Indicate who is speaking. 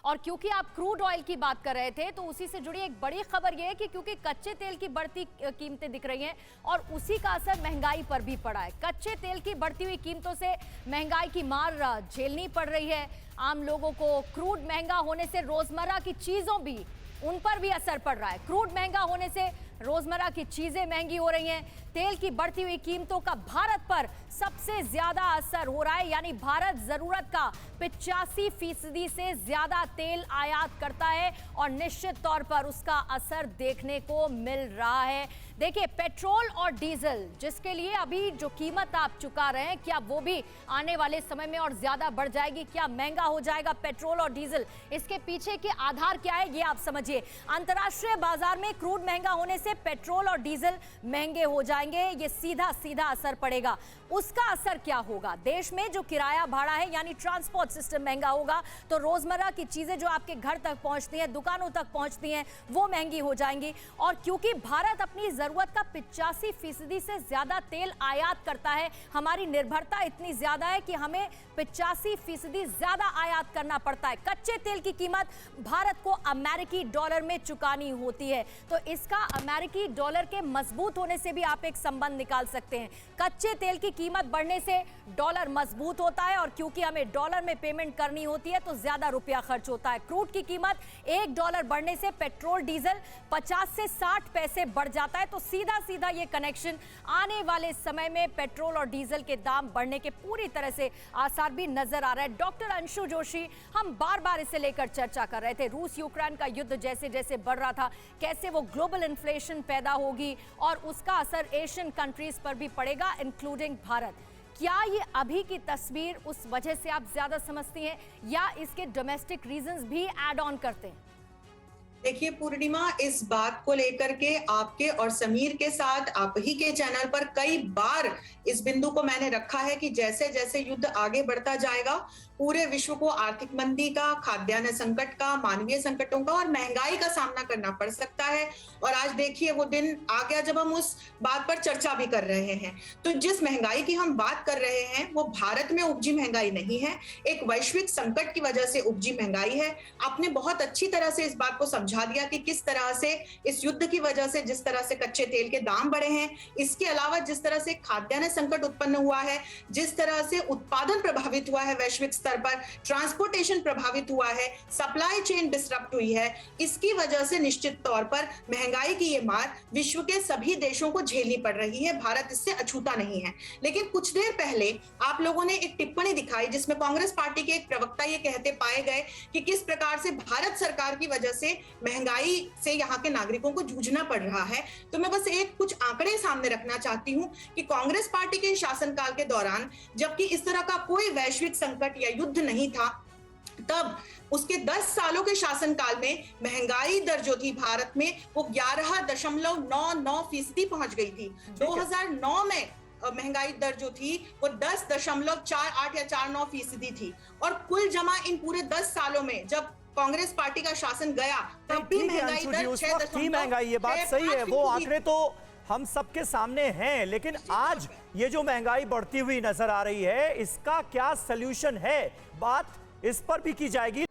Speaker 1: और क्योंकि आप क्रूड ऑयल की बात कर रहे थे तो उसी से जुड़ी एक बड़ी खबर यह है कि क्योंकि कच्चे तेल की बढ़ती कीमतें दिख रही हैं और उसी का असर महंगाई पर भी पड़ा है। कच्चे तेल की बढ़ती हुई कीमतों से महंगाई की मार झेलनी पड़ रही है आम लोगों को। क्रूड महंगा होने से रोजमर्रा की चीजों भी उन पर भी असर पड़ रहा है। क्रूड महंगा होने से रोजमर्रा की चीजें महंगी हो रही हैं। तेल की बढ़ती हुई कीमतों का भारत पर सबसे ज्यादा असर हो रहा है, यानी भारत जरूरत का 85% से ज्यादा तेल आयात करता है और निश्चित तौर पर उसका असर देखने को मिल रहा है। देखिए, पेट्रोल और डीजल जिसके लिए अभी जो कीमत आप चुका रहे हैं, क्या वो भी आने वाले समय में और ज्यादा बढ़ जाएगी? क्या महंगा हो जाएगा पेट्रोल और डीजल? इसके पीछे के आधार क्या है ये आप समझिए। अंतर्राष्ट्रीय बाजार में क्रूड महंगा होने से पेट्रोल और डीजल महंगे हो जाएंगे, ये सीधा सीधा असर पड़ेगा। उसका असर क्या होगा? देश में जो किराया भाड़ा है यानी ट्रांसपोर्ट सिस्टम महंगा होगा तो रोजमर्रा की चीजें जो आपके घर तक पहुंचती हैं, दुकानों तक पहुंचती हैं, वो महंगी हो जाएंगी। और क्योंकि भारत अपनी जरूरत का 85% से ज्यादा तेल आयात करता है, हमारी निर्भरता इतनी ज्यादा है कि हमें 85% ज्यादा आयात करना पड़ता है। कच्चे तेल की कीमत भारत को अमेरिकी डॉलर में चुकानी होती है, तो इसका अमेरिकी डॉलर के मजबूत होने से भी आप एक संबंध निकाल सकते हैं। कच्चे तेल की कीमत बढ़ने से डॉलर मजबूत होता है और क्योंकि हमें डॉलर में पेमेंट करनी होती है तो ज्यादा रुपया खर्च होता है। क्रूड की कीमत $1 बढ़ने से पेट्रोल डीजल 50 से 60 पैसे बढ़ जाता है, तो सीधा सीधा ये कनेक्शन आने वाले समय में पेट्रोल और डीजल के दाम बढ़ने के पूरी तरह से आसार भी नजर आ रहा है। डॉक्टर अंशु जोशी, हम बार बार इसे लेकर चर्चा कर रहे थे। रूस यूक्रेन का युद्ध जैसे जैसे बढ़ रहा था, कैसे वो ग्लोबल इन्फ्लेशन पैदा होगी और उसका असर एशियन कंट्रीज पर भी पड़ेगा, इंक्लूडिंग भारत। क्या ये अभी की तस्वीर उस वजह से आप ज्यादा समझती हैं या इसके डोमेस्टिक रीजंस भी ऐड ऑन करते हैं?
Speaker 2: देखिए पूर्णिमा, इस बात को लेकर के आपके और समीर के साथ आप ही के चैनल पर कई बार इस बिंदु को मैंने रखा है कि जैसे जैसे युद्ध आगे बढ़ता जाएगा पूरे विश्व को आर्थिक मंदी का, खाद्यान्न संकट का, मानवीय संकटों का और महंगाई का सामना करना पड़ सकता है। और आज देखिए वो दिन आ गया जब हम उस बात पर चर्चा भी कर रहे हैं। तो जिस महंगाई की हम बात कर रहे हैं वो भारत में उपजी महंगाई नहीं है, एक वैश्विक संकट की वजह से उपजी महंगाई है। आपने बहुत अच्छी तरह से इस बात को समझा दिया कि किस तरह से इस युद्ध की वजह से जिस तरह से कच्चे तेल के दाम बढ़े हैं, इसके अलावा जिस तरह से खाद्यान्न संकट उत्पन्न हुआ है, जिस तरह से उत्पादन प्रभावित हुआ है वैश्विक स्तर पर, ट्रांसपोर्टेशन प्रभावित हुआ है, सप्लाई चेन डिसरप्ट हुई है, इसकी वजह से निश्चित तौर पर महंगाई की ये मार विश्व के सभी देशों को झेलनी पड़ रही है। भारत इससे अछूता नहीं है। लेकिन कुछ देर पहले आप लोगों ने एक टिप्पणी दिखाई जिसमें कांग्रेस पार्टी के एक प्रवक्ता ये कहते पाए गए कि किस प्रकार से भारत सरकार की वजह से महंगाई से यहाँ के नागरिकों को जूझना पड़ रहा है। तो मैं बस एक कुछ आंकड़े सामने रखना चाहती हूँ कि कांग्रेस पार्टी के शासनकाल के दौरान जबकि इस तरह का कोई वैश्विक संकट या युद्ध नहीं था, तब उसके 10 सालों के शासनकाल में महंगाई दर जो थी भारत में वो 11.99% पहुंच गई थी। 2009 में महंगाई दर जो थी वो 10.48 या 49% थी। और कुल जमा इन पूरे 10 सालों में जब कांग्रेस पार्टी का शासन गया तब भी महंगाई दर 6.6%।
Speaker 3: महंगाई, ये बात सही है, वो आंकड़े तो हम सबके सामने हैं। लेकिन आज ये जो महंगाई बढ़ती हुई नजर आ रही है, इसका क्या सलूशन है, बात इस पर भी की जाएगी।